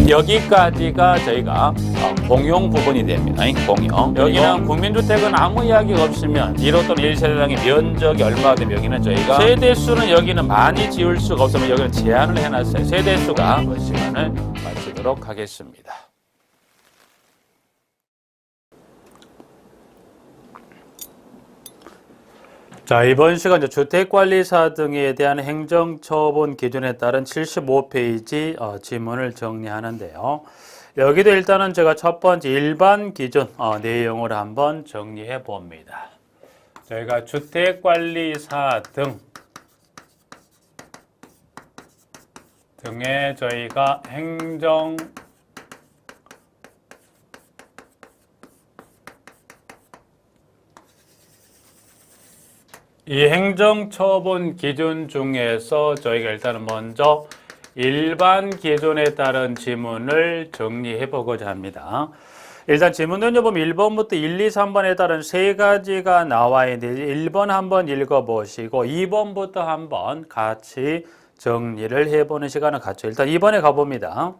여기까지가 저희가 공용 부분이 됩니다. 공용. 여기는 국민주택은 아무 이야기가 없으면 1호 또는 1세대당의 면적이 얼마가 되면 여기는 저희가 세대수는 여기는 많이 지을 수가 없으면 여기는 제한을 해놨어요. 세대수가 그 시간을 마치도록 하겠습니다. 자, 이번 시간 주택관리사 등에 대한 행정처분 기준에 따른 75페이지 지문을 정리하는데요. 여기도 일단은 제가 첫 번째 일반 기준 내용을 한번 정리해 봅니다. 저희가 주택관리사 등에 저희가 이 행정처분 기준 중에서 저희가 일단은 먼저 일반 기준에 따른 지문을 정리해 보고자 합니다. 일단 지문을 보면 1번부터 1, 2, 3번에 따른 세 가지가 나와 있는데 1번 한번 읽어보시고 2번부터 한번 같이 정리를 해보는 시간을 갖죠. 일단 2번에 가봅니다.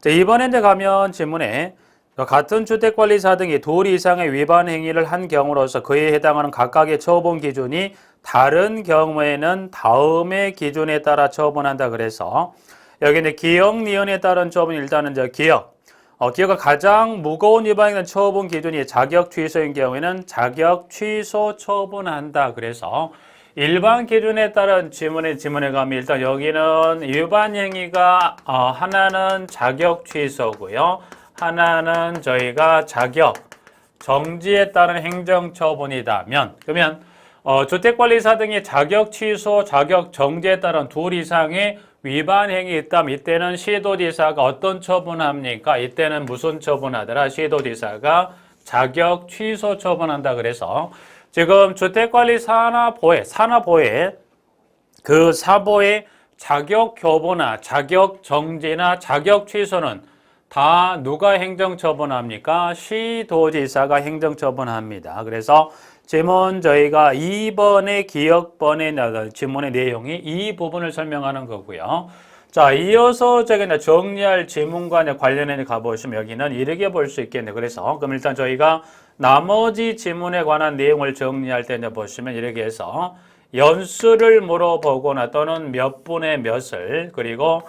자, 2번에 이제 가면 지문에 같은 주택관리사 등이 둘 이상의 위반 행위를 한 경우로서 그에 해당하는 각각의 처분 기준이 다른 경우에는 다음의 기준에 따라 처분한다. 그래서 여기는 기억, 니은에 따른 처분 일단은 기억. 기억가 가장 무거운 위반에 대한 처분 기준이 자격 취소인 경우에는 자격 취소 처분한다. 그래서 일반 기준에 따른 지문에 가면 일단 여기는 위반 행위가 하나는 자격 취소고요. 하나는 저희가 자격 정지에 따른 행정처분이다면 그러면 주택관리사 등의 자격 취소, 자격 정지에 따른 둘 이상의 위반 행위 있다면 이때는 시도지사가 어떤 처분합니까? 이때는 무슨 처분하더라? 시도지사가 자격 취소 처분한다. 그래서 지금 주택관리 산하보에 그 사보의 자격 교부나 자격 정지나 자격 취소는 다 누가 행정처분합니까? 시도지사가 행정처분합니다. 그래서 지문 저희가 2번의 기억번의 지문의 내용이 이 부분을 설명하는 거고요. 자, 이어서 제가 정리할 지문과 관련해 가보시면 여기는 이렇게 볼 수 있겠네요. 그래서 그럼 일단 저희가 나머지 지문에 관한 내용을 정리할 때 보시면 이렇게 해서 연수를 물어보거나 또는 몇 분의 몇을 그리고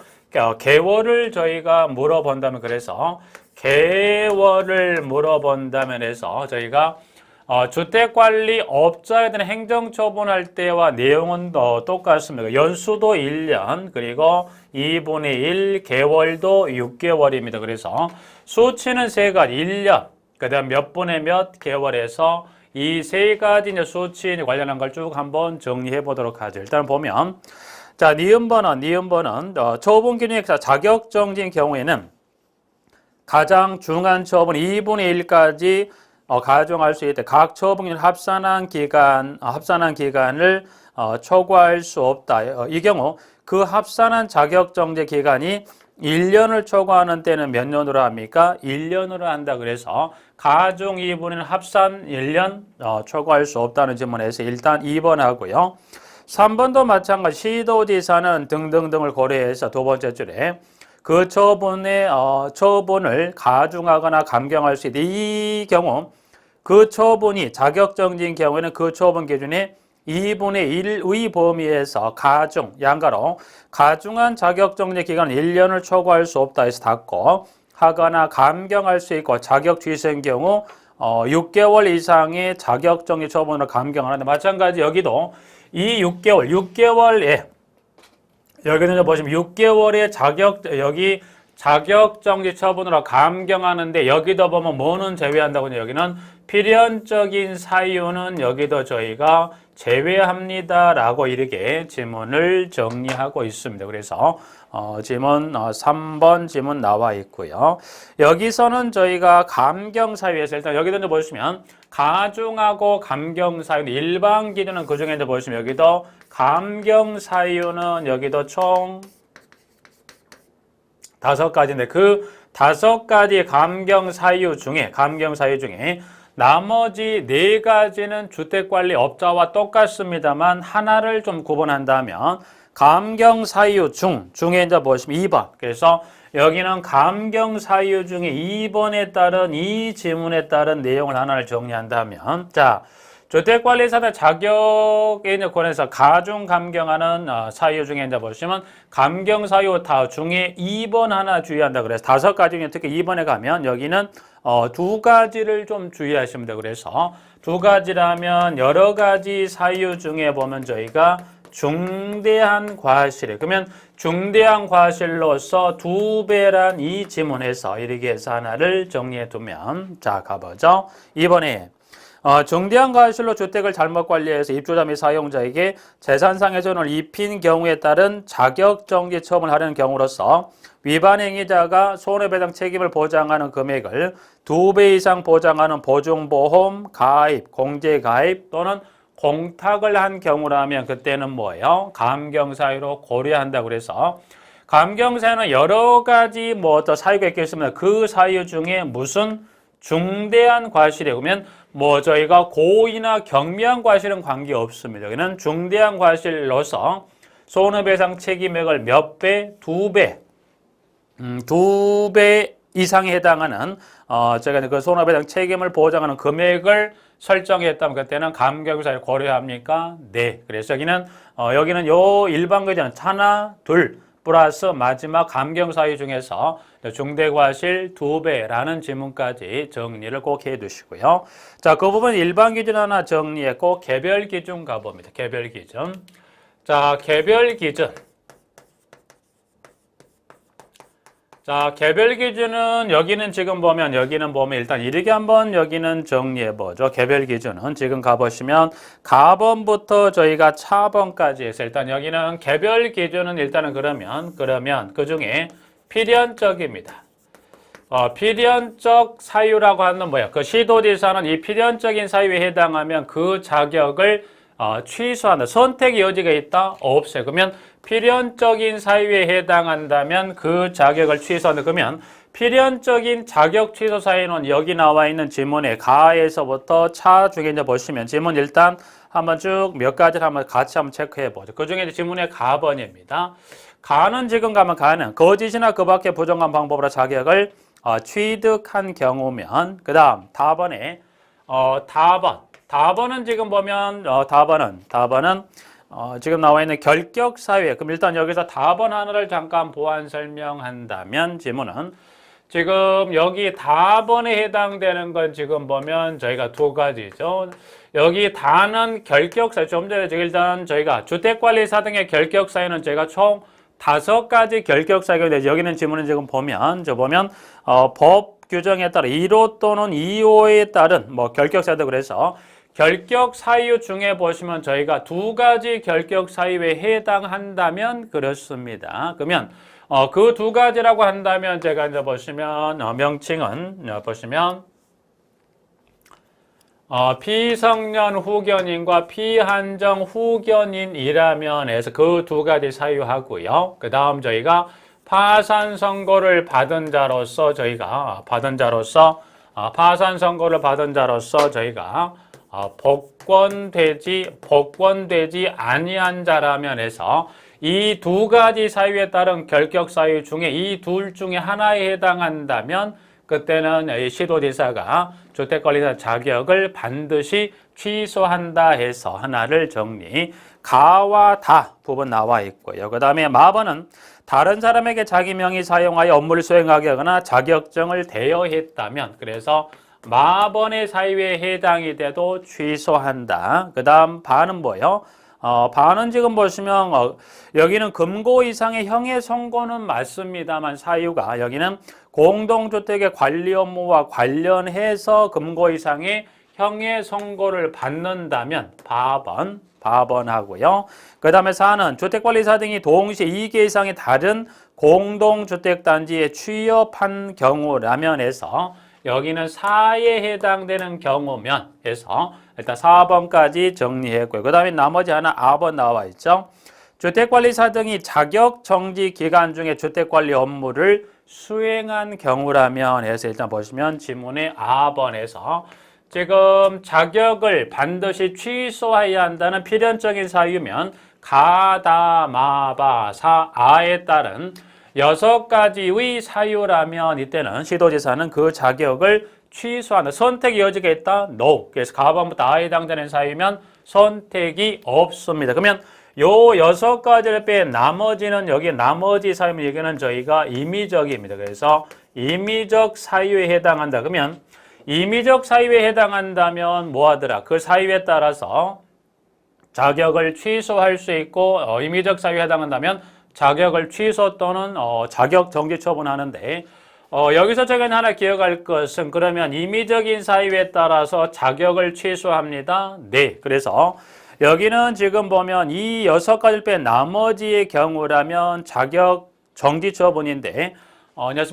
개월을 저희가 물어본다면 그래서 개월을 물어본다면 해서 저희가 주택관리업자에 대한 행정처분할 때와 내용은 똑같습니다. 연수도 1년 그리고 2분의 1 개월도 6개월입니다. 그래서 수치는 세 가지 1년 그 다음 몇 분의 몇 개월에서 이 세 가지 수치 관련한 걸 쭉 한번 정리해 보도록 하죠. 일단 보면 자, 니은번은 처분 기준의 자격 정지인 경우에는 가장 중한 처분 2분의 1까지 가중할 수 있다. 각 처분 기준 합산한 기간을 초과할 수 없다. 이 경우 그 합산한 자격 정지 기간이 1년을 초과하는 때는 몇 년으로 합니까? 1년으로 한다. 그래서 가중 2분의 합산 1년 초과할 수 없다는 질문에서 일단 2번 하고요. 3번도 마찬가지 시도지사는 등등등을 고려해서 두 번째 줄에 그 처분을 가중하거나 감경할 수 있다. 이 경우 그 처분이 자격정지인 경우에는 그 처분 기준이 2분의 1의 범위에서 양가로 가중한 자격정지 기간 1년을 초과할 수 없다 해서 닫고 하거나 감경할 수 있고 자격 취소인 경우 6개월 이상의 자격정지 처분을 감경하는데 마찬가지 여기도 이 6개월에 여기는 보시면 6개월의 자격정지 처분으로 감경하는데 여기도 보면 뭐는 제외한다고요. 여기는 필연적인 사유는 여기도 저희가 제외합니다라고 이렇게 지문을 정리하고 있습니다. 그래서 지문 3번 지문 나와 있고요. 여기서는 저희가 감경 사유에서 일단 여기도 보시면 가중하고 감경 사유는 일반 기준은 그 중에 보시면 여기도 감경 사유는 여기도 총 5가지인데 그 5가지 감경 사유 중에 나머지 4가지는 주택관리업자와 똑같습니다만 하나를 좀 구분한다면 감경사유 중에 이제 보시면 2번. 그래서 여기는 감경사유 중에 2번에 따른 이 지문에 따른 내용을 하나를 정리한다면, 자, 주택관리사의 자격에 관해서 가중 감경하는 사유 중에 이제 보시면 감경사유 다 중에 2번 하나 주의한다. 그래서 5가지 중에 특히 2번에 가면 여기는 2가지를 좀 주의하시면 돼요. 그래서 2가지라면 여러 가지 사유 중에 보면 저희가 중대한 과실. 그러면 중대한 과실로서 2배란 이 지문에서 이렇게 해서 하나를 정리해 두면, 자, 가보죠. 이번에 중대한 과실로 주택을 잘못 관리해서 입주자 및 사용자에게 재산상 훼손을 입힌 경우에 따른 자격정지 처분을 하려는 경우로서 위반 행위자가 손해배상 책임을 보장하는 금액을 2배 이상 보장하는 보증보험 가입, 공제가입 또는 공탁을 한 경우라면 그때는 뭐예요? 감경사유로 고려한다고 그래서 감경사유는 여러 가지 또 사유가 있겠습니다. 그 사유 중에 무슨 중대한 과실에 오면 저희가 고의나 경미한 과실은 관계없습니다. 여기는 중대한 과실로서 손해배상 책임액을 몇 배? 2배. 2배 이상에 해당하는 제가 그 손해배상 책임을 보장하는 금액을 설정했다면 그때는 감경사유를 고려합니까? 네. 그래서 여기는 요 일반 규정 하나, 둘 플러스 마지막 감경사유 중에서 중대과실 2배라는 지문까지 정리를 꼭 해두시고요. 자, 그 부분 일반 기준 하나 정리했고 개별 기준 가봅니다. 개별 기준. 자, 개별 기준. 자, 개별 기준은 여기는 보면 일단 이렇게 한번 여기는 정리해 보죠. 개별 기준은 지금 가보시면 가번부터 저희가 차번까지 해서 일단 여기는 개별 기준은 일단은 그러면 그 중에 필연적입니다. 필연적 사유라고 하는 뭐야? 그 시도지사는 이 필연적인 사유에 해당하면 그 자격을 취소한다. 선택의 여지가 있다? 없어요. 그러면 필연적인 사유에 해당한다면 그 자격을 취소한다. 그러면 필연적인 자격 취소 사유는 여기 나와 있는 지문의 가에서부터 차 중에 이제 보시면 지문 일단 한번 쭉 몇 가지를 같이 한번 체크해 보죠. 그 중에 지문의 가번입니다. 가는 지금 가는 거짓이나 그 밖의 부정한 방법으로 자격을 취득한 경우면 그 다음 다번에 다번은 지금 보면 다번은 지금 나와 있는 결격 사유에 그럼 일단 여기서 다번 하나를 잠깐 보완 설명한다면 지문은 지금 여기 다번에 해당되는 건 지금 보면 저희가 2가지죠. 여기 다는 결격 사유 좀 전에 일단 저희가 주택관리사 등의 결격 사유는 저희가 총 5가지 결격 사유가 되죠. 여기는 지문은 지금 보면 법 규정에 따라 1호 또는 2호에 따른 결격 사유도 그래서 결격 사유 중에 보시면 저희가 2가지 결격 사유에 해당한다면 그렇습니다. 그러면 그 2가지라고 한다면 제가 이제 보시면 명칭은 보시면 피성년 후견인과 피한정 후견인이라면 해서 그 2가지 사유하고요. 그 다음 저희가 파산 선고를 받은 자로서 저희가 복권되지 아니한 자라면 해서 이 2가지 사유에 따른 결격 사유 중에 이 둘 중에 하나에 해당한다면 그때는 시도지사가 주택관리사 자격을 반드시 취소한다 해서 하나를 정리. 가와 다 부분 나와 있고요. 그 다음에 마번은 다른 사람에게 자기 명의 사용하여 업무를 수행하게 하거나 자격증을 대여했다면 그래서 마번의 사유에 해당이 돼도 취소한다. 그 다음 바는 뭐예요? 바는 지금 보시면 여기는 금고 이상의 형의 선고는 맞습니다만 사유가 여기는 공동주택의 관리 업무와 관련해서 금고 이상의 형의 선고를 받는다면 바번하고요. 그 다음에 4는 주택관리사 등이 동시에 2개 이상의 다른 공동주택단지에 취업한 경우라면 해서 여기는 4에 해당되는 경우면 해서 일단 4번까지 정리했고요. 그 다음에 나머지 하나 아번 나와 있죠. 주택관리사 등이 자격정지 기간 중에 주택관리 업무를 수행한 경우라면 해서 일단 보시면 지문의 아번에서 지금 자격을 반드시 취소해야 한다는 필연적인 사유면 가다, 마바, 사, 아에 따른 6가지의 사유라면 이때는 시도지사는 그 자격을 취소한다. 선택의 여지가 있다? No. 그래서 가방부터 아에 해당되는 사유면 선택이 없습니다. 그러면 요 6가지를 빼 나머지는 여기 나머지 사유면 여기는 저희가 임의적입니다. 그래서 임의적 사유에 해당한다. 그러면 임의적 사유에 해당한다면 뭐 하더라? 그 사유에 따라서 자격을 취소할 수 있고 임의적 사유에 해당한다면 자격을 취소 또는 자격 정지 처분하는데 여기서 저희가 하나 기억할 것은 그러면 임의적인 사유에 따라서 자격을 취소합니다. 네. 그래서 여기는 지금 보면 이 6가지를 뺀 나머지의 경우라면 자격 정지 처분인데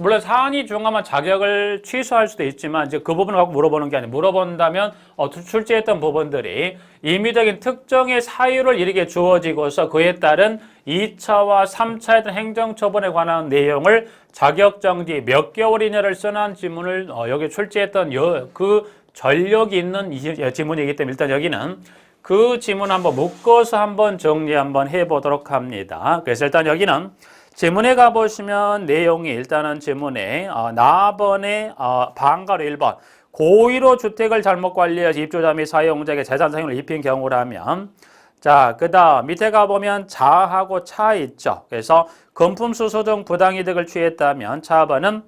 물론 사안이 중하면 자격을 취소할 수도 있지만 이제 그 부분을 갖고 물어보는 게 아니라 물어본다면 출제했던 부분들이 임의적인 특정의 사유를 이렇게 주어지고서 그에 따른 2차와 3차에 대한 행정처분에 관한 내용을 자격정지 몇 개월 이내를 써난 지문을 여기 출제했던 그 전력이 있는 지문이기 때문에 일단 여기는 그 지문 한번 묶어서 한번 정리 한번 해보도록 합니다. 그래서 일단 여기는 지문에 가보시면 내용이 일단은 지문에 나번에 방가로 1번 고의로 주택을 잘못 관리해서 입주자 및 사용자에게 재산 상해를 입힌 경우라면 자, 그 다음 밑에 가보면 자하고 차 있죠. 그래서 금품수수 등 부당이득을 취했다면 차번은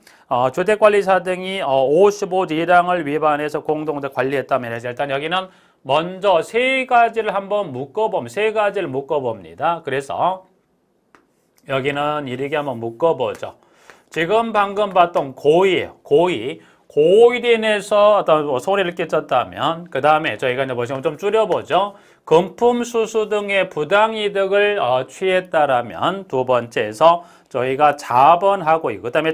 주택관리사 등이 55조 1항을 위반해서 공동주택 관리했다면 해서 일단 여기는 먼저 세 가지를 한번 묶어봅니다. 그래서 여기는 이렇게 한번 묶어보죠. 지금 방금 봤던 고의예요. 고의로 인해서 어떤 손해를 끼쳤다면 그 다음에 저희가 이제 보시면 좀 줄여보죠. 금품수수 등의 부당이득을 취했다라면 두 번째에서 저희가 자번하고 그 다음에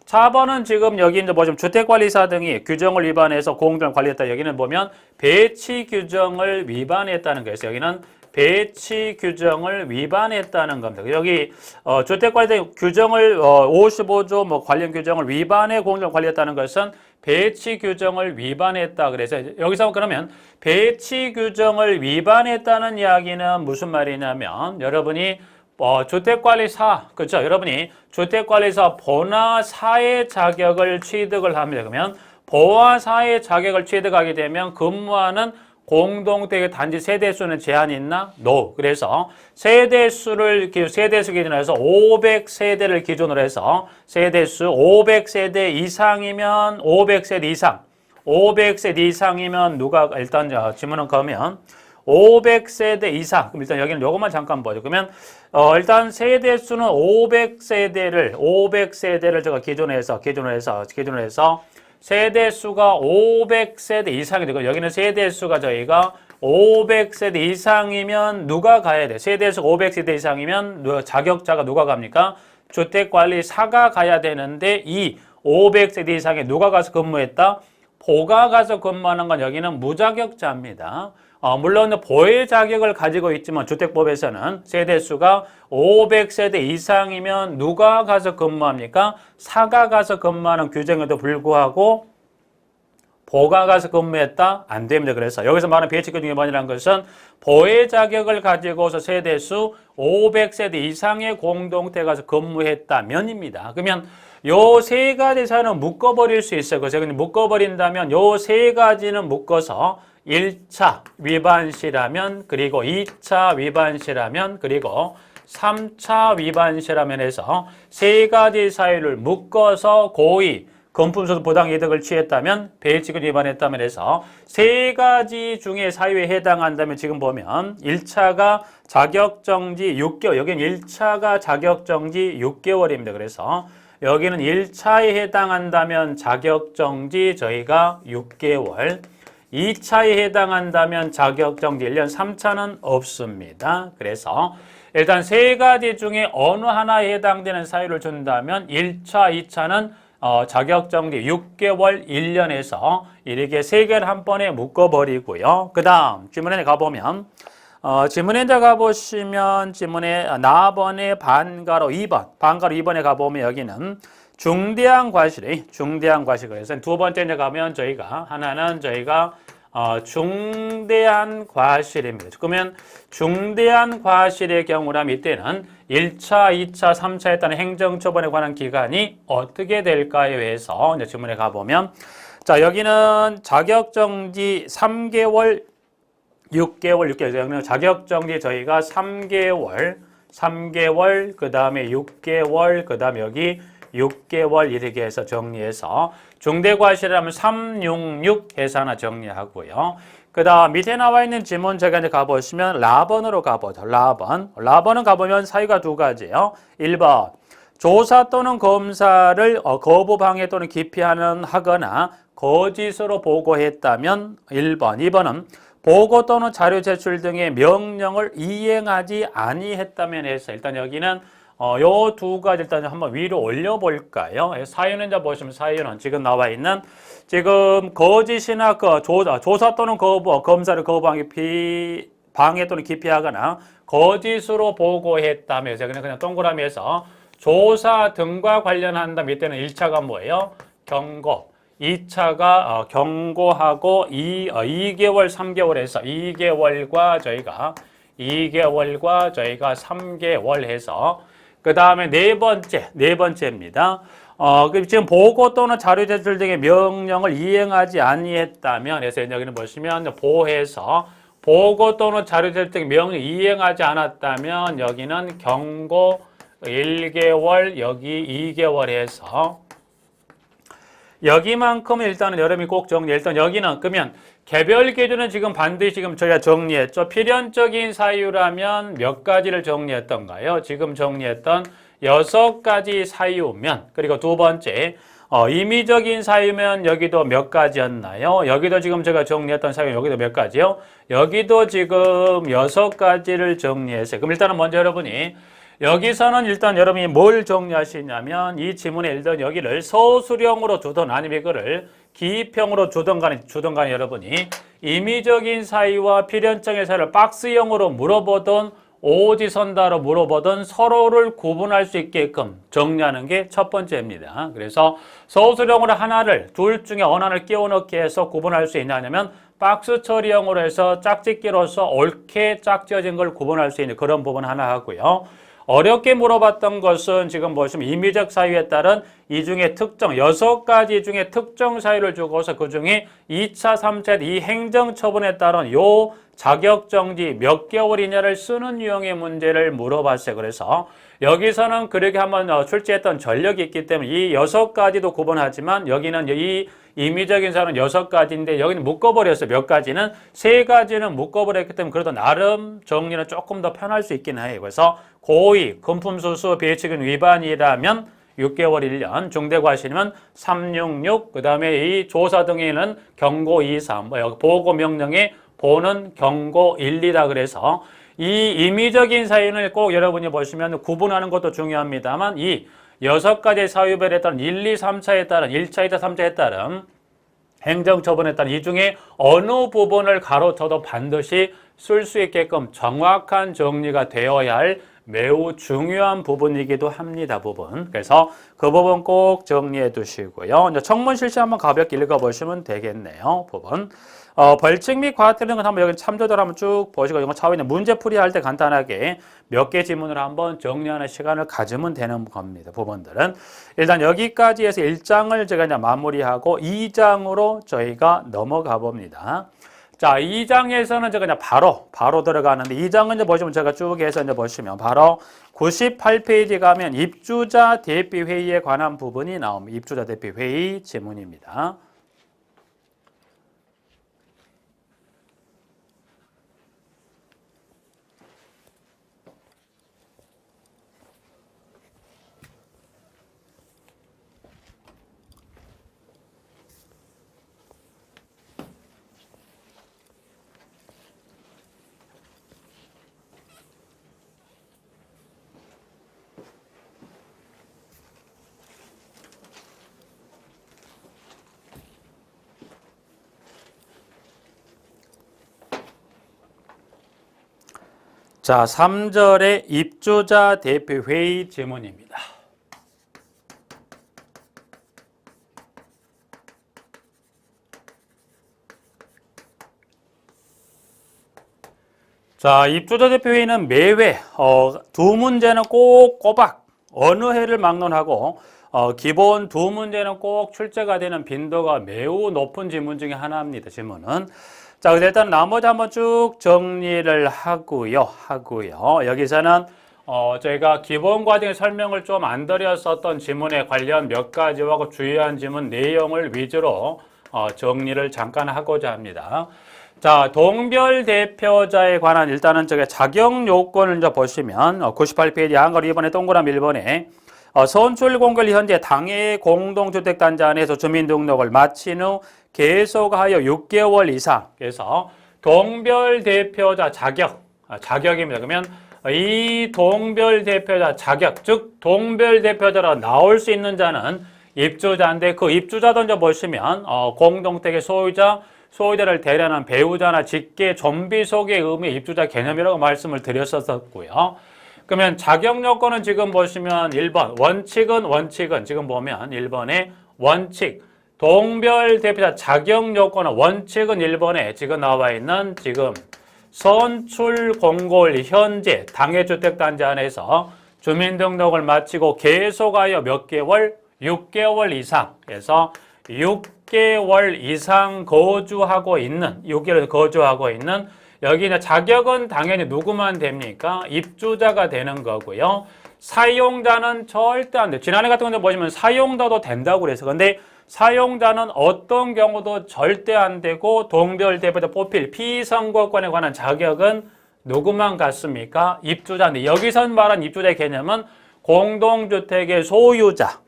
차번은 지금 여기 이제 보시면 주택관리사 등이 규정을 위반해서 공동을 관리했다. 여기는 보면 배치 규정을 위반했다는 거예요. 여기는 배치 규정을 위반했다는 겁니다. 여기 주택관리 규정을 55조 관련 규정을 위반해 공정 관리했다는 것은 배치 규정을 위반했다. 그래서 여기서 그러면 배치 규정을 위반했다는 이야기는 무슨 말이냐면 여러분이 주택관리사 그렇죠? 여러분이 주택관리사 본화사의 자격을 취득을 합니다. 그러면 본화사의 자격을 취득하게 되면 근무하는 공동택의 단지 세대수는 제한이 있나? No. 그래서 세대수 기준으로 해서 500세대를 기준으로 해서 세대수 500세대 이상이면 500세대 이상이면 누가 일단 지문은 가면 500세대 이상. 그럼 일단 여기는 요것만 잠깐 보죠. 그러면 일단 세대수는 500세대를 제가 기준으로 해서 세대수가 500세대 이상이 되고 여기는 세대수가 저희가 500세대 이상이면 누가 가야 돼? 세대수가 500세대 이상이면 자격자가 누가 갑니까? 주택관리사가 가야 되는데 이 500세대 이상에 누가 가서 근무했다? 보가 가서 근무하는 건 여기는 무자격자입니다. 물론 보의 자격을 가지고 있지만 주택법에서는 세대수가 500세대 이상이면 누가 가서 근무합니까? 사가 가서 근무하는 규정에도 불구하고 보가 가서 근무했다? 안 됩니다. 그래서 여기서 말하는 배치 규정이 뭐냐는 것은 보의 자격을 가지고서 세대수 500세대 이상의 공동체에 가서 근무했다면입니다. 그러면 요 세 가지 사유는 묶어버릴 수 있어요. 그래서 묶어버린다면 요 세 가지는 묶어서 1차 위반시라면 그리고 2차 위반시라면 그리고 3차 위반시라면 해서 세 가지 사유를 묶어서 고의 금품수수 부당이득을 취했다면 배치규정 위반했다면 해서 세 가지 중에 사유에 해당한다면 지금 보면 1차가 자격정지 6개월 여기는 1차가 자격정지 6개월입니다. 그래서 여기는 1차에 해당한다면 자격정지 저희가 6개월 2차에 해당한다면 자격정지 1년 3차는 없습니다. 그래서 일단 세 가지 중에 어느 하나에 해당되는 사유를 준다면 1차, 2차는 자격정지 6개월 1년에서 이렇게 세 개를 한 번에 묶어버리고요. 그 다음 지문에 가보면 지문에 가보시면 지문에 나번에 반가로 2번에 가보면 여기는 중대한 과실 그래서 두 번째 가면 저희가 하나는 저희가 중대한 과실입니다. 그러면 중대한 과실의 경우라면 이때는 1차, 2차, 3차에 따른 행정처분에 관한 기간이 어떻게 될까요? 해서 이제 질문에 가보면 자, 여기는 자격정지 3개월, 6개월, 자격정지 저희가 3개월, 그 다음에 6개월, 그 다음에 여기 6개월 이렇게 해서 정리해서 중대과실이라면 366 해서 하나 정리하고요. 그 다음 밑에 나와 있는 지문 제가 이제 가보시면 라번으로 가보죠. 라번은 가보면 사유가 두 가지예요. 1번 조사 또는 검사를 거부, 방해 또는 기피하는 하거나 거짓으로 보고했다면 1번, 2번은 보고 또는 자료 제출 등의 명령을 이행하지 아니했다면 해서 일단 여기는 요 두 가지 일단 한번 위로 올려볼까요? 사유는 이제 보시면 사유는 지금 나와 있는 지금 거짓이나 그 조사 또는 거부, 검사를 거부하기 방해 또는 기피하거나 거짓으로 보고했다면 해서 그냥 동그라미에서 조사 등과 관련한다. 밑에는 1차가 뭐예요? 경고. 2차가 경고하고 2개월, 3개월에서 2개월과 저희가 3개월 해서 그 다음에 네 번째입니다. 지금 보고 또는 자료 제출 등의 명령을 이행하지 아니했다면 해서 여기는 보시면 보해서 보고 또는 자료 제출 등의 명령을 이행하지 않았다면 여기는 경고 1개월, 여기 2개월 해서 여기만큼은 일단은 여러분이 꼭 정리. 일단 여기는 그러면 개별 기준은 지금 반드시 지금 저희가 정리했죠. 필연적인 사유라면 몇 가지를 정리했던가요? 지금 정리했던 6가지 사유면, 그리고 두 번째 임의적인 사유면 여기도 몇 가지였나요? 여기도 지금 제가 정리했던 사유 여기도 몇 가지요? 여기도 지금 6가지를 정리했어요. 그럼 일단은 먼저 여러분이 여기서는 일단 여러분이 뭘 정리하시냐면 이 지문에 일단 여기를 서술형으로 주든 아니면 이거를 기입형으로 주든 간에 여러분이 임의적인 사유와 필연적인 사유를 박스형으로 물어보든 오지선다로 물어보든 서로를 구분할 수 있게끔 정리하는 게 첫 번째입니다. 그래서 서술형으로 하나를 둘 중에 어느 하나를 끼워 넣기 해서 구분할 수 있냐면 박스 처리형으로 해서 짝짓기로서 옳게 짝지어진 걸 구분할 수 있는 그런 부분 하나 하고요. 어렵게 물어봤던 것은 지금 보시면 임의적 사유에 따른 이 중에 특정 6가지 중에 특정 사유를 주고서 그 중에 2차, 3차 이 행정처분에 따른 요 자격정지 몇 개월이냐를 쓰는 유형의 문제를 물어봤어요. 그래서 여기서는 그렇게 한번 출제했던 전력이 있기 때문에 이 6가지도 구분하지만 여기는 이 임의적인 사유는 6가지인데 여기는 묶어버렸어요. 몇 가지는 3가지는 묶어버렸기 때문에 그래도 나름 정리는 조금 더 편할 수 있긴 해요. 그래서 고의, 금품수수, 비해치근 위반이라면 6개월 1년, 중대과실이면 366, 그 다음에 이 조사 등에는 경고 2, 3, 여기 보고명령에 보는 경고 1, 2다 그래서 이 임의적인 사유는 꼭 여러분이 보시면 구분하는 것도 중요합니다만 이 6가지 사유별에 따른 1, 2, 3차에 따른 1차, 2차, 3차에 따른 행정처분에 따른 이 중에 어느 부분을 가로쳐도 반드시 쓸 수 있게끔 정확한 정리가 되어야 할 매우 중요한 부분이기도 합니다. 그래서 그 부분 꼭 정리해 두시고요. 이제 청문 실시 한번 가볍게 읽어보시면 되겠네요. 부분. 벌칙 및 과태 등은 한번 여기 참조들 한번 쭉 보시고 이거 차후에 문제풀이 할 때 간단하게 몇 개 지문을 한번 정리하는 시간을 가지면 되는 겁니다. 부분들은 일단 여기까지 해서 1장을 제가 이제 마무리하고 2장으로 저희가 넘어가 봅니다. 자, 2장에서는 제가 이제 바로 들어가는데 2장은 이제 보시면 제가 쭉 해서 이제 보시면 바로 98페이지 가면 입주자 대피 회의에 관한 부분이 나옵니다. 입주자 대피 회의 지문입니다. 자, 3절의 입주자 대피 회의 지문입니다. 자, 입주자 대표회의는 매회 두 문제는 꼭 꼬박 어느 해를 막론하고 기본 두 문제는 꼭 출제가 되는 빈도가 매우 높은 지문 중에 하나입니다. 지문은. 자, 그래서 일단 나머지 한번 쭉 정리를 하고요. 여기서는 저희가 기본 과정의 설명을 좀 안 드렸었던 지문에 관련 몇 가지와 주요한 지문 내용을 위주로 정리를 잠깐 하고자 합니다. 자, 동별 대표자에 관한 일단은 자격 요건을 이제 보시면 98페이지 한글 2번에 동그라미 1번에 선출 공고일 현재 당해 공동주택단지 안에서 주민등록을 마친 후 계속하여 6개월 이상. 그래서 동별 대표자 자격입니다. 그러면 이 동별 대표자 자격, 즉 동별 대표자로 나올 수 있는 자는 입주자인데 그 입주자도 이제 보시면 공동택의 소유자를 대리하는 배우자나 직계 좀비 속의 의미의 입주자 개념이라고 말씀을 드렸었고요. 그러면 자격 요건은 지금 보시면 1번 원칙은 지금 보면 1번에 원칙 동별 대표자 자격 요건은 원칙은 1번에 지금 나와 있는 지금 선출 공고일 현재 당해주택단지 안에서 주민등록을 마치고 계속하여 몇 개월? 6개월 이상. 그래서 6개월 이상 거주하고 있는 여기 자격은 당연히 누구만 됩니까? 입주자가 되는 거고요. 사용자는 절대 안 돼요. 지난해 같은 경우는 보시면 사용자도 된다고 그래서 근데 사용자는 어떤 경우도 절대 안 되고 동별 대표자 뽑힐 피선거권에 관한 자격은 누구만 갖습니까? 입주자인데 여기서 말한 입주자의 개념은 공동주택의 소유자.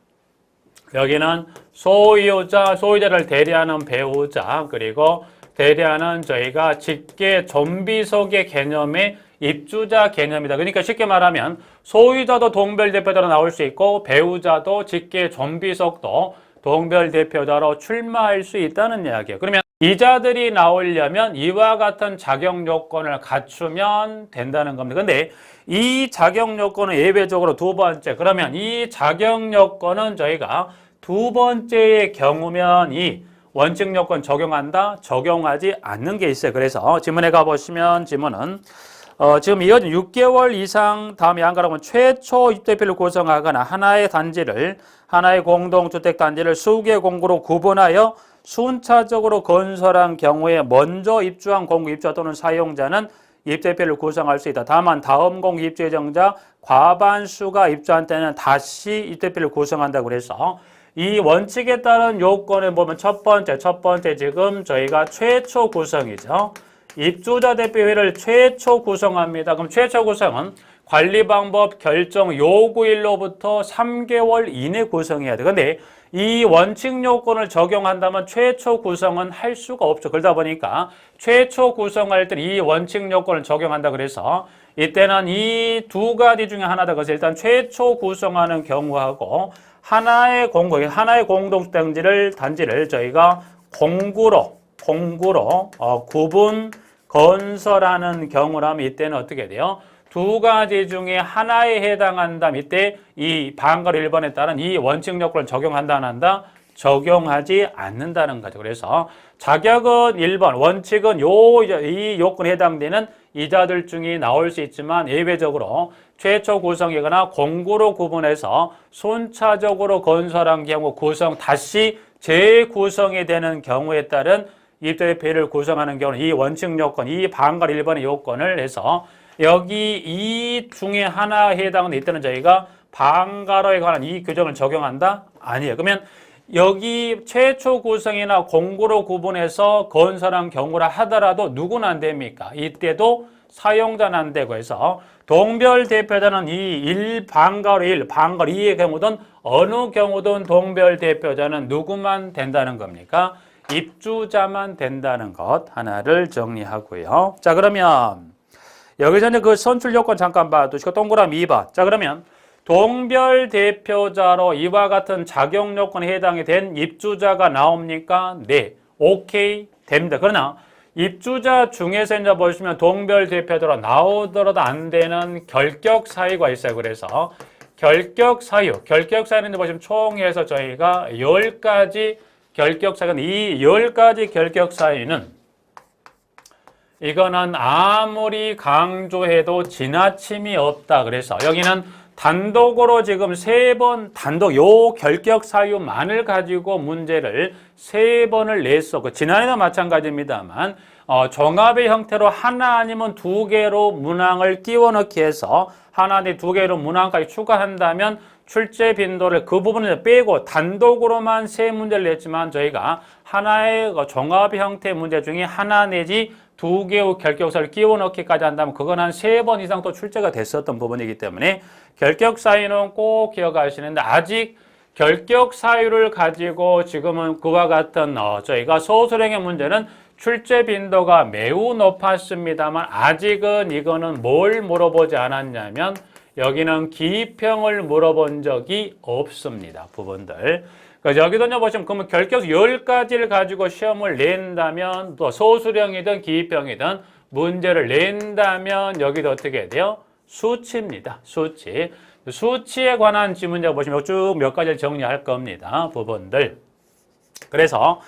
여기는 소유자를 대리하는 배우자 그리고 대리하는 저희가 직계 좀비속의 개념의 입주자 개념이다. 그러니까 쉽게 말하면 소유자도 동별 대표자로 나올 수 있고 배우자도 직계 좀비속도 동별 대표자로 출마할 수 있다는 이야기예요. 그러면 이자들이 나오려면 이와 같은 자격 요건을 갖추면 된다는 겁니다. 근데 이 자격 요건은 예외적으로 두 번째. 그러면 이 자격 요건은 저희가 두 번째의 경우면 이 원칙 요건 적용한다? 적용하지 않는 게 있어요. 그래서 지문에 가보시면 지문은 지금 이어진 6개월 이상 다음에 안 가라면 최초 입주대표를 구성하거나 하나의 공동주택단지를 수개 공구로 구분하여 순차적으로 건설한 경우에 먼저 입주한 공구 입주자 또는 사용자는 입주대표를 구성할 수 있다. 다만 다음 공구 입주 예정자 과반수가 입주한 때는 다시 입주대표를 구성한다고 그래서 이 원칙에 따른 요건을 보면 첫 번째 지금 저희가 최초 구성이죠. 입주자 대표회를 최초 구성합니다. 그럼 최초 구성은 관리 방법 결정 요구일로부터 3개월 이내 구성해야 돼. 근데 이 원칙 요건을 적용한다면 최초 구성은 할 수가 없죠. 그러다 보니까 최초 구성할 때 이 원칙 요건을 적용한다 그래서 이때는 이 두 가지 중에 하나다. 그래서 일단 최초 구성하는 경우하고 하나의 공동단지를 저희가 공구로 구분 건설하는 경우라면 이때는 어떻게 돼요? 두 가지 중에 하나에 해당한다면 이때 이 방가로 1번에 따른 이 원칙 요건을 적용한다 안 한다? 적용하지 않는다는 거죠. 그래서 자격은 1번, 원칙은 이 요건에 해당되는 이자들 중에 나올 수 있지만 예외적으로 최초 구성이거나 공구로 구분해서 순차적으로 건설한 경우 구성 다시 재구성이 되는 경우에 따른 입주대표를 구성하는 경우는 이 원칙 요건, 이 방가 1번의 요건을 해서 여기 이 중에 하나에 해당하는 이때는 저희가 방가로에 관한 이 규정을 적용한다? 아니에요. 그러면 여기 최초 구성이나 공구로 구분해서 건설한 경우라 하더라도 누구는 안 됩니까? 이때도 사용자는 안 되고 해서 동별 대표자는 이 방가로 2의 경우든 어느 경우든 동별 대표자는 누구만 된다는 겁니까? 입주자만 된다는 것 하나를 정리하고요. 자, 그러면 여기서 이제 그 선출 요건 잠깐 봐두시고 동그라미 2번. 자, 그러면 동별 대표자로 이와 같은 자격 요건에 해당이 된 입주자가 나옵니까? 네. 오케이. 됩니다. 그러나 입주자 중에서 이제 보시면 동별 대표자로 나오더라도 안 되는 결격 사유가 있어요. 그래서 결격 사유는 보시면 총 해서 저희가 10가지 결격 사유는 이 10가지 결격 사유는 이거는 아무리 강조해도 지나침이 없다. 그래서 여기는 단독으로 지금 3번 단독 요 결격 사유만을 가지고 문제를 3번을 냈어. 그 지난해도 마찬가지입니다만 종합의 형태로 하나 아니면 2개로 문항을 끼워 넣기 해서 하나 아니 2개로 문항까지 추가한다면 출제 빈도를 그 부분을 빼고 단독으로만 3문제를 냈지만 저희가 하나의 종합 형태 문제 중에 하나 내지 2개의 결격사를 끼워 넣기까지 한다면 그건 한 3번 이상 또 출제가 됐었던 부분이기 때문에 결격 사유는 꼭 기억하시는데 아직 결격 사유를 가지고 지금은 그와 같은 저희가 소수령의 문제는 출제 빈도가 매우 높았습니다만 아직은 이거는 뭘 물어보지 않았냐면 여기는 기평을 물어본 적이 없습니다. 부분들. 그래서 여기도 보시면 그러면 결격 10가지를 가지고 시험을 낸다면 또 소수령이든 기평이든 문제를 낸다면 여기도 어떻게 돼요? 수치입니다. 수치. 수치에 관한 지문제 보시면 쭉 몇 가지를 정리할 겁니다. 부분들. 그래서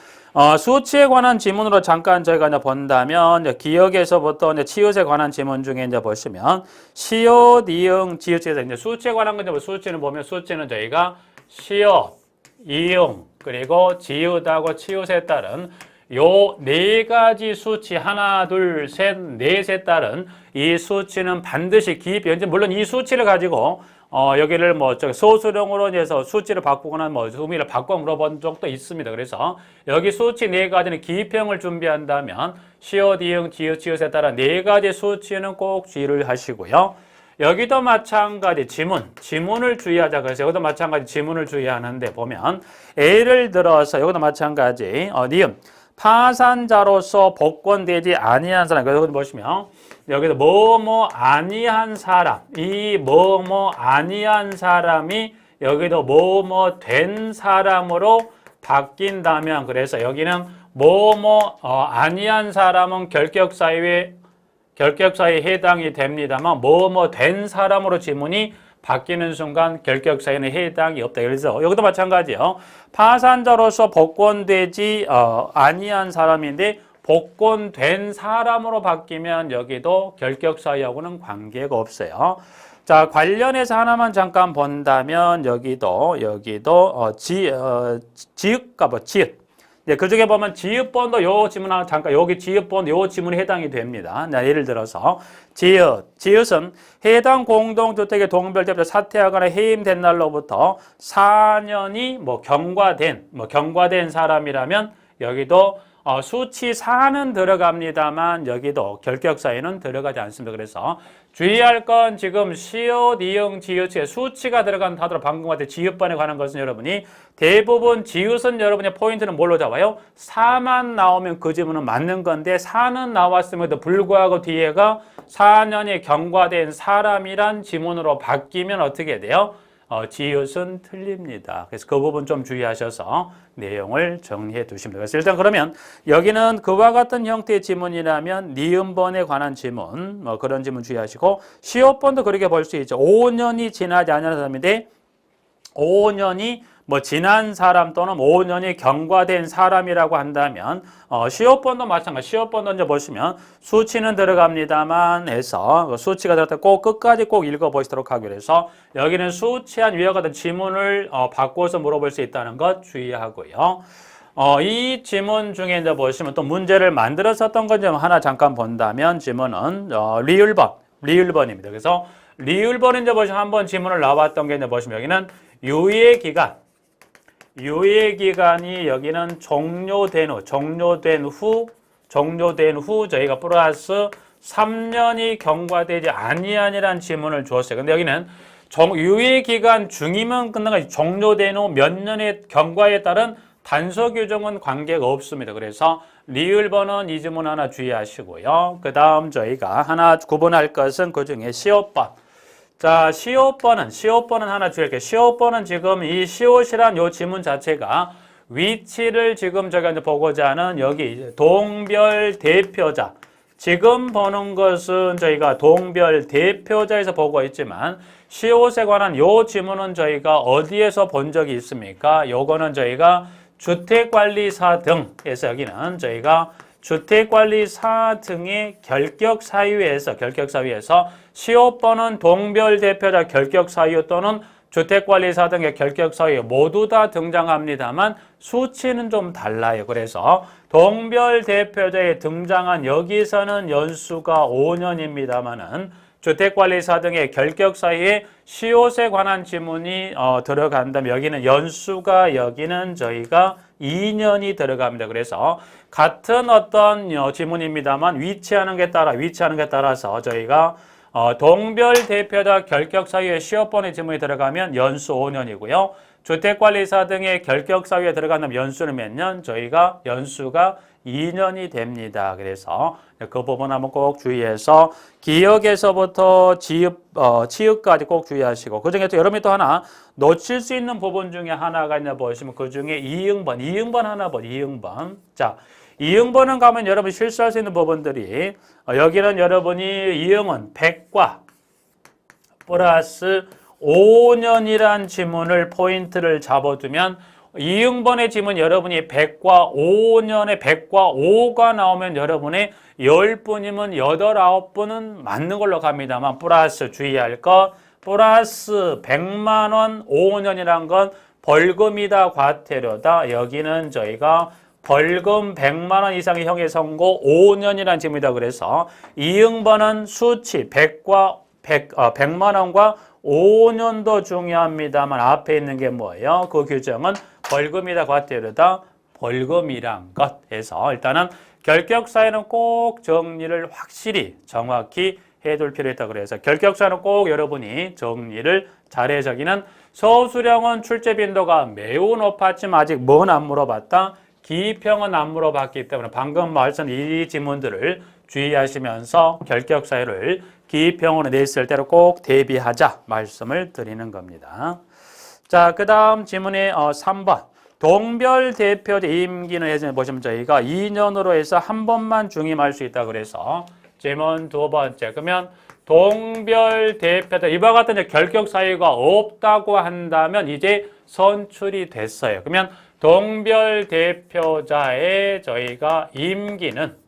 수치에 관한 지문으로 잠깐 저희가 이제 본다면 기억에서부터 이제 치읓에 관한 지문 중에 이제 보시면 시옷, 이응, 지읒에서 이제 수치에 관한 건데 수치는 보면 수치는 저희가 시옷, 이응 그리고 지읒하고 치읓에 따른 요 4가지 수치 하나, 둘, 셋, 넷에 따른 이 수치는 반드시 기입, 물론 이 수치를 가지고 여기를 소수령으로 해서 수치를 바꾸거나 의미를 바꿔 물어본 적도 있습니다. 그래서 여기 수치 4가지는 기입형을 준비한다면 시옷, 이응, 지읒, 치읓에 따라 4가지 수치는 꼭 주의를 하시고요. 여기도 마찬가지 지문을 주의하자. 그래서 여기도 마찬가지 지문을 주의하는데 보면 예를 들어서 여기도 마찬가지 니은 파산자로서 복권되지 아니한 사람. 여기 보시면 여기서 뭐뭐 아니한 사람, 이 뭐뭐 아니한 사람이 여기도 뭐뭐 된 사람으로 바뀐다면 그래서 여기는 뭐뭐 아니한 사람은 결격 사유에 해당이 됩니다만 뭐뭐 된 사람으로 지문이 바뀌는 순간 결격 사유는 해당이 없다. 그래서 여기도 마찬가지요. 파산자로서 복권되지 아니한 사람인데 복권된 사람으로 바뀌면 여기도 결격 사유하고는 관계가 없어요. 자, 관련해서 하나만 잠깐 본다면 여기도 지읒과 지읒. 네, 그 중에 보면 지읒번도 요 지문 하나 잠깐 여기 지읒번 요 지문에 해당이 됩니다. 네, 예를 들어서 지읒은 해당 공동주택의 동별대표 사퇴하거나 해임된 날로부터 4년이 경과된 사람이라면 여기도 수치 4는 들어갑니다만 여기도 결격 사유는 들어가지 않습니다. 그래서 주의할 건 지금 시옷, 이응, 지읒에 수치가 들어간 타도로 방금 같은 지읒번에 관한 것은 여러분이 대부분 지읒은 여러분의 포인트는 뭘로 잡아요? 4만 나오면 그 지문은 맞는 건데 4는 나왔음에도 불구하고 뒤에가 4년이 경과된 사람이란 지문으로 바뀌면 어떻게 돼요? 지읒은 틀립니다. 그래서 그 부분 좀 주의하셔서 내용을 정리해 두시면 되겠습니다. 일단 그러면 여기는 그와 같은 형태의 지문이라면 니은번에 관한 지문, 그런 지문 주의하시고 시옷번도 그렇게 볼 수 있죠. 5년이 지나지 않은 사람인데 5년이 지난 사람 또는 5년이 경과된 사람이라고 한다면 시옷번도 마찬가지. 시옷번도 이제 보시면 수치는 들어갑니다만 해서 수치가 들어갈 때 꼭 끝까지 꼭 읽어보시도록 하기로 해서 여기는 수치한 위와 같은 지문을 바꿔서 물어볼 수 있다는 것 주의하고요. 이 지문 중에 이제 보시면 또 문제를 만들었었던 건 좀 하나 잠깐 본다면 지문은 리을번입니다. 그래서 리을번 이제 보시면 한번 지문을 나왔던 게 이제 보시면 여기는 유예 기간이 여기는 종료된 후 저희가 플러스 3년이 경과되지 아니하니란 지문을 주었어요. 근데 여기는 유예 기간 중이면 끝나가 종료된 후 몇 년의 경과에 따른 단서 규정은 관계가 없습니다. 그래서 리을번은 이 지문 하나 주의하시고요. 그 다음 저희가 하나 구분할 것은 그 중에 시옷번. 자, 시옷번은 하나 주의할게요. 시옷번은 지금 이 시옷이란 요 지문 자체가 위치를 지금 저희가 이제 보고자 하는 여기 동별 대표자. 지금 보는 것은 저희가 동별 대표자에서 보고 있지만 시옷에 관한 요 지문은 저희가 어디에서 본 적이 있습니까? 요거는 저희가 주택관리사 등에서 여기는 저희가 주택관리사 등의 결격 사유에서 시효번은 동별 대표자 결격 사유 또는 주택관리사 등의 결격 사유 모두 다 등장합니다만 수치는 좀 달라요. 그래서 동별 대표자에 등장한 여기서는 연수가 5년입니다만은 주택관리사 등의 결격 사유에 시효세 관한 지문이 들어간다면 여기는 연수가 여기는 저희가 2년이 들어갑니다. 그래서 같은 어떤 지문입니다만 위치하는 게 따라서 저희가 동별 대표자 결격 사유에 시효번의 지문이 들어가면 연수 5년이고요. 주택관리사 등의 결격 사유에 들어간다면 연수는 몇 년? 저희가 연수가 2년이 됩니다. 그래서 그 부분 한번 꼭 주의해서 기역에서부터 치읍까지 꼭 주의하시고 그중에 또 여러분이 또 하나 놓칠 수 있는 부분 중에 하나가 있나 보시면 그중에 이응번 하나 봐. 이응번. 자, 이응번은 가면 여러분 실수할 수 있는 부분들이 여기는 여러분이 이응은 100과 플러스 5년이란 지문을 포인트를 잡아두면 이응번의 지문 여러분이 100과 5년에 100과 5가 나오면 여러분의 10분이면 8, 9분은 맞는 걸로 갑니다만 플러스 주의할 것 플러스 100만 원 5년이란 건 벌금이다 과태료다. 여기는 저희가 벌금 100만 원 이상의 형의 선고 5년이란 지문이다. 그래서 이응번은 수치 100만 원과 5년도 중요합니다만 앞에 있는 게 뭐예요? 그 규정은 벌금이다 과태료다. 벌금이란 것 해서 일단은 결격사유는 꼭 정리를 확실히 정확히 해둘 필요 있다. 그래서 결격사유는 꼭 여러분이 정리를 잘해. 저기는 서술형은 출제 빈도가 매우 높았지만 아직 뭔 안 물어봤다? 기평은 안 물어봤기 때문에 방금 말씀드린 이 지문들을 주의하시면서 결격사유를 기평으로 냈을 때로 꼭 대비하자 말씀을 드리는 겁니다. 자, 그 다음 지문의 3번. 동별 대표자 임기는 예전에 보시면 저희가 2년으로 해서 한 번만 중임할 수 있다. 그래서 지문 두 번째. 그러면 동별 대표자 이와 같은 결격 사유가 없다고 한다면 이제 선출이 됐어요. 그러면 동별 대표자의 저희가 임기는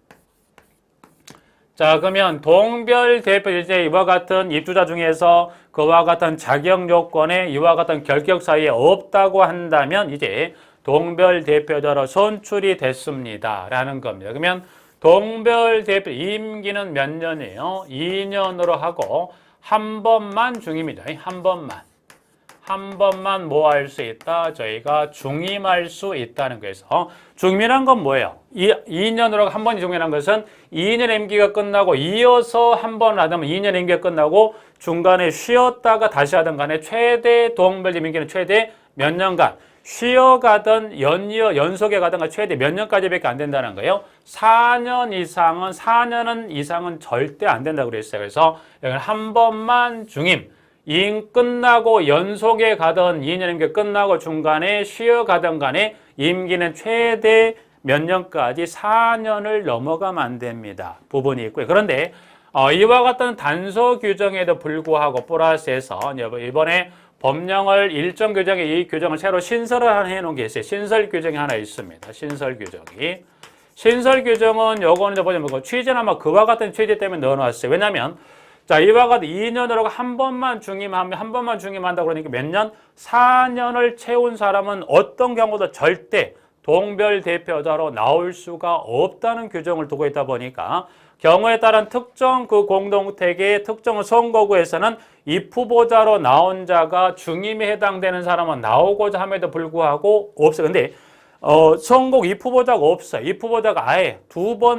자, 그러면 동별 대표 이제 이와 같은 입주자 중에서 그와 같은 자격 요건에 이와 같은 결격 사유에 없다고 한다면 이제 동별 대표자로 선출이 됐습니다. 라는 겁니다. 그러면 동별 대표 임기는 몇 년이에요? 2년으로 하고 한 번만 중임이다. 한 번만 뭐 할 수 있다? 저희가 중임할 수 있다는 거에서 중임이란 건 뭐예요? 2년으로 한 번이 중임이란 것은 2년 임기가 끝나고 이어서 한 번 하다면 2년 임기가 끝나고 중간에 쉬었다가 다시 하든 간에 최대 동별 임기는 최대 몇 년간 쉬어가든 연속에 가든 최대 몇 년까지밖에 안 된다는 거예요. 4년 이상은 절대 안 된다고 그랬어요. 그래서 여기는 한 번만 중임 끝나고 연속에 가던 2년 임기 끝나고 중간에 쉬어가던 간에 임기는 최대 몇 년까지 4년을 넘어가면 안 됩니다. 부분이 있고요. 그런데 이와 같은 단서 규정에도 불구하고 플러스해서 이번에 법령을 일정 규정에 이 규정을 새로 신설을 하나 해놓은 게 있어요. 신설 규정이 하나 있습니다. 신설 규정은 요거는 보자면 취지는 아마 그와 같은 취지 때문에 넣어놨어요. 왜냐하면 자, 이와 같은 2년으로 한 번만 중임한다고 그러니까 몇 년? 4년을 채운 사람은 어떤 경우도 절대 동별 대표자로 나올 수가 없다는 규정을 두고 있다 보니까 경우에 따른 특정 그 공동택의 특정 선거구에서는 입후보자로 나온 자가 중임에 해당되는 사람은 나오고자 함에도 불구하고 없어요. 근데 선거구 입후보자가 없어요. 입후보자가 아예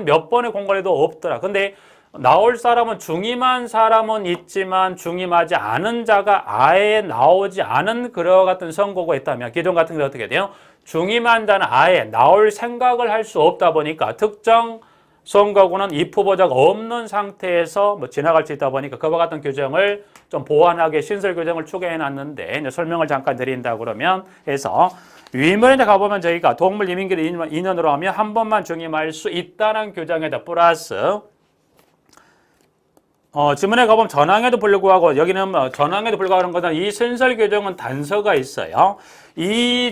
몇 번의 공간에도 없더라. 근데 나올 사람은 중임한 사람은 있지만 중임하지 않은 자가 아예 나오지 않은 그와 같은 선거구가 있다면 기존 같은 게 어떻게 돼요? 중임한 자는 아예 나올 생각을 할 수 없다 보니까 특정 선거구는 입후보자가 없는 상태에서 지나갈 수 있다 보니까 그와 같은 규정을 좀 보완하게 신설 규정을 추가해 놨는데 이제 설명을 잠깐 드린다 그러면 해서 위문에 가보면 저희가 동물 임기를 2년으로 하면 한 번만 중임할 수 있다는 규정에다 플러스 지문에 가보면 전항에도 불구하고 여기는 전항에도 불구하고 것은 이 신설 규정은 단서가 있어요.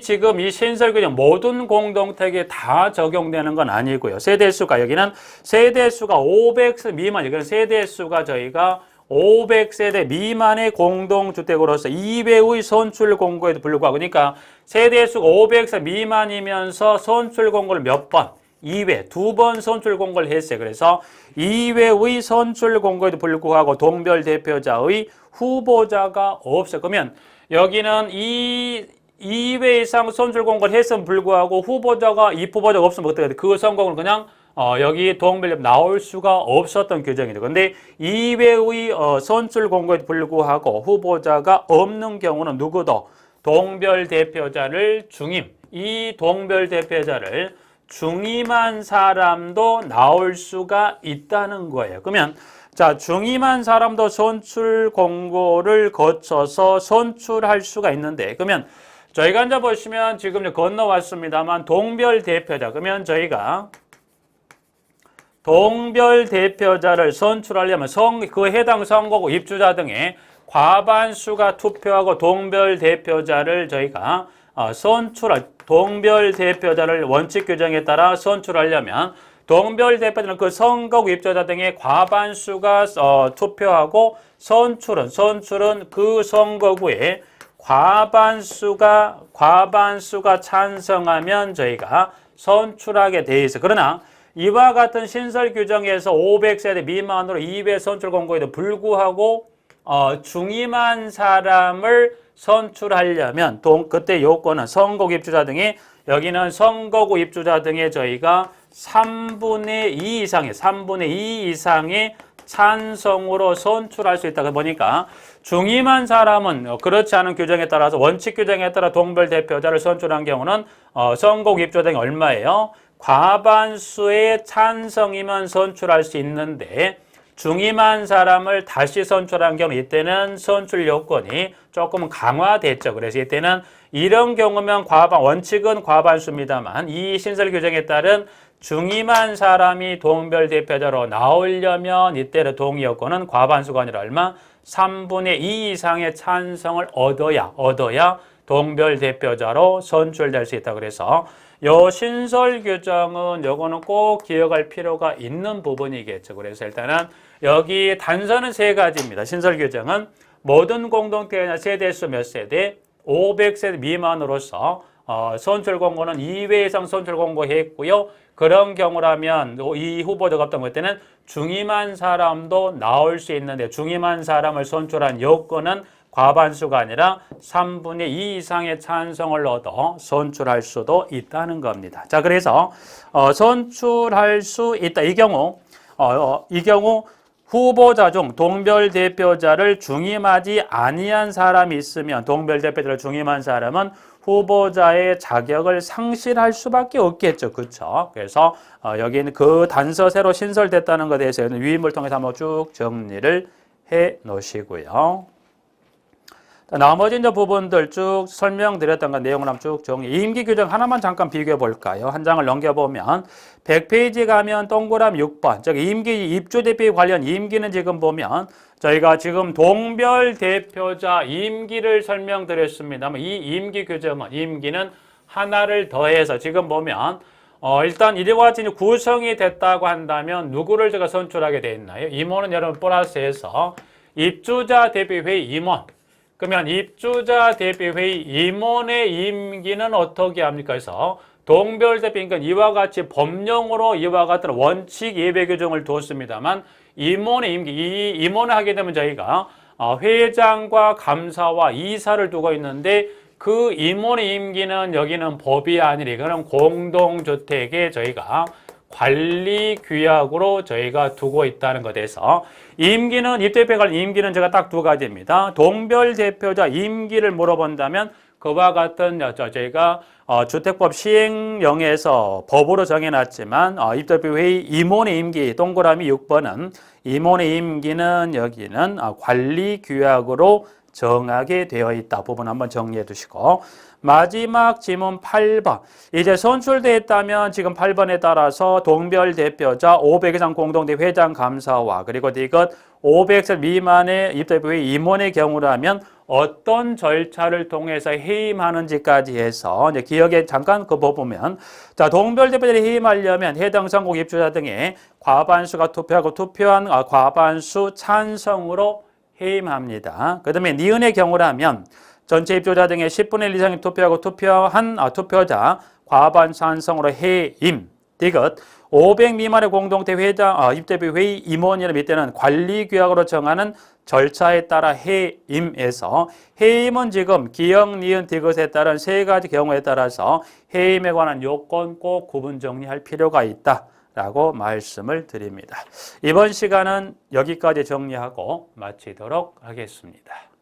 지금 이 신설 규정 모든 공동택에 다 적용되는 건 아니고요. 세대수가 여기는 세대수가 500세 미만, 여기는 세대수가 저희가 500세대 미만의 공동주택으로서 이외의 선출 공고에도 불구하고, 그러니까 세대수가 500세 미만이면서 선출 공고를 몇 번? 2회, 2번 선출 공고를 했어요. 그래서 2회의 선출 공고에도 불구하고 동별 대표자의 후보자가 없어요. 그러면 여기는 2회 이상 선출 공고를 했음에 불구하고 후보자가 없으면 어떻게 돼요? 그 선거는 그냥 여기 동별 나올 수가 없었던 규정이죠. 그런데 2회의 선출 공고에도 불구하고 후보자가 없는 경우는 누구도 동별 대표자를 이 동별 대표자를 중임한 사람도 나올 수가 있다는 거예요. 그러면 자, 중임한 사람도 선출 공고를 거쳐서 선출할 수가 있는데, 그러면 저희가 이제 보시면 지금 건너왔습니다만 동별 대표자, 그러면 저희가 동별 대표자를 선출하려면 그 해당 선거구 입주자 등의 과반수가 투표하고 동별 대표자를 저희가 동별 대표자를 원칙 규정에 따라 선출하려면 동별 대표자는 그 선거구 입주자 등의 과반수가 투표하고 선출은 그 선거구에 과반수가 찬성하면 저희가 선출하게 돼 있어요. 그러나 이와 같은 신설 규정에서 500세대 미만으로 2회 선출 공고에도 불구하고 중임한 사람을 선출하려면 그때 요건은 선거구 입주자 등의 여기는 선거구 입주자 등의 저희가 3분의 2 이상의 찬성으로 선출할 수 있다. 보니까 중임한 사람은 그렇지 않은 규정에 따라서 원칙 규정에 따라 동별 대표자를 선출한 경우는 선거구 입주자 등이 얼마예요? 과반수의 찬성이면 선출할 수 있는데 중임한 사람을 다시 선출한 경우 이때는 선출 요건이 조금 강화됐죠. 그래서 이때는 이런 경우면 원칙은 과반수입니다만 이 신설 규정에 따른 중임한 사람이 동별 대표자로 나오려면 이때는 동의 요건은 과반수가 아니라 얼마? 3분의 2 이상의 찬성을 얻어야 동별 대표자로 선출될 수 있다. 그래서 요 신설 규정은 요거는 꼭 기억할 필요가 있는 부분이겠죠. 그래서 일단은 여기 단서는 3가지입니다. 신설 규정은 모든 공동체나 세대수 몇 세대? 500세대 미만으로서 선출 공고는 2회 이상 선출 공고했고요. 그런 경우라면 이 후보자가 없던 때는 중임한 사람도 나올 수 있는데 중임한 사람을 선출한 요건은 과반수가 아니라 3분의 2 이상의 찬성을 얻어 선출할 수도 있다는 겁니다. 자, 그래서 선출할 수 있다. 이 경우 후보자 중 동별 대표자를 중임하지 아니한 사람이 있으면 동별 대표자를 중임한 사람은 후보자의 자격을 상실할 수밖에 없겠죠. 그렇죠? 그래서 여기는 그 단서 새로 신설됐다는 것에 대해서는 위임을 통해서 한번 쭉 정리를 해 놓으시고요. 나머지 이제 부분들 쭉 설명드렸던 것 내용을 한번 쭉 정리. 임기 규정 하나만 잠깐 비교해 볼까요? 한 장을 넘겨보면 100페이지 가면 동그라미 6번. 즉 임기 입주 대표 관련 임기는 지금 보면 저희가 지금 동별 대표자 임기를 설명드렸습니다만 이 임기 규정은 임기는 하나를 더해서 지금 보면 일단 이와 같이 구성이 됐다고 한다면 누구를 제가 선출하게 돼 있나요? 임원은 여러분 플러스해서 입주자 대표회의 임원. 그러면 입주자 대표회의 임원의 임기는 어떻게 합니까? 그래서 동별 대표니까 이와 같이 법령으로 이와 같은 원칙 예외 규정을 두었습니다만 임원의 임기, 이 임원을 하게 되면 저희가 회장과 감사와 이사를 두고 있는데 그 임원의 임기는 여기는 법이 아니라 이거는 공동주택에 저희가 관리 규약으로 저희가 두고 있다는 것에서 임기는 입대표에 관련 임기는 제가 딱 2가지입니다. 동별 대표자 임기를 물어본다면 그와 같은 저희가 주택법 시행령에서 법으로 정해놨지만 입대표회의 임원의 임기 동그라미 6번은 임원의 임기는 여기는 관리 규약으로 정하게 되어 있다. 부분 한번 정리해 두시고 마지막 지문 8번. 이제 선출되어 있다면 지금 8번에 따라서 동별 대표자 500 이상 공동대 회장 감사와 그리고 이것 500세 미만의 입대부의 임원의 경우라면 어떤 절차를 통해서 해임하는지까지 해서 이제 기억에 잠깐 그거 보면 자, 동별대표들이 해임하려면 해당 선거 입주자 등의 과반수가 투표하고 투표한 과반수 찬성으로 해임합니다. 그다음에 니은의 경우라면 전체 입주자 등의 10분의 1 이상이 투표하고 투표한 투표자 과반 찬성으로 해임. 디귿 500 미만의 공동체 회장 입대부 회의 임원이라면 이때는 관리규약으로 정하는 절차에 따라 해임에서 해임은 지금 기역, 니은, 디귿에 따른 세 가지 경우에 따라서 해임에 관한 요건 꼭 구분 정리할 필요가 있다라고 말씀을 드립니다. 이번 시간은 여기까지 정리하고 마치도록 하겠습니다.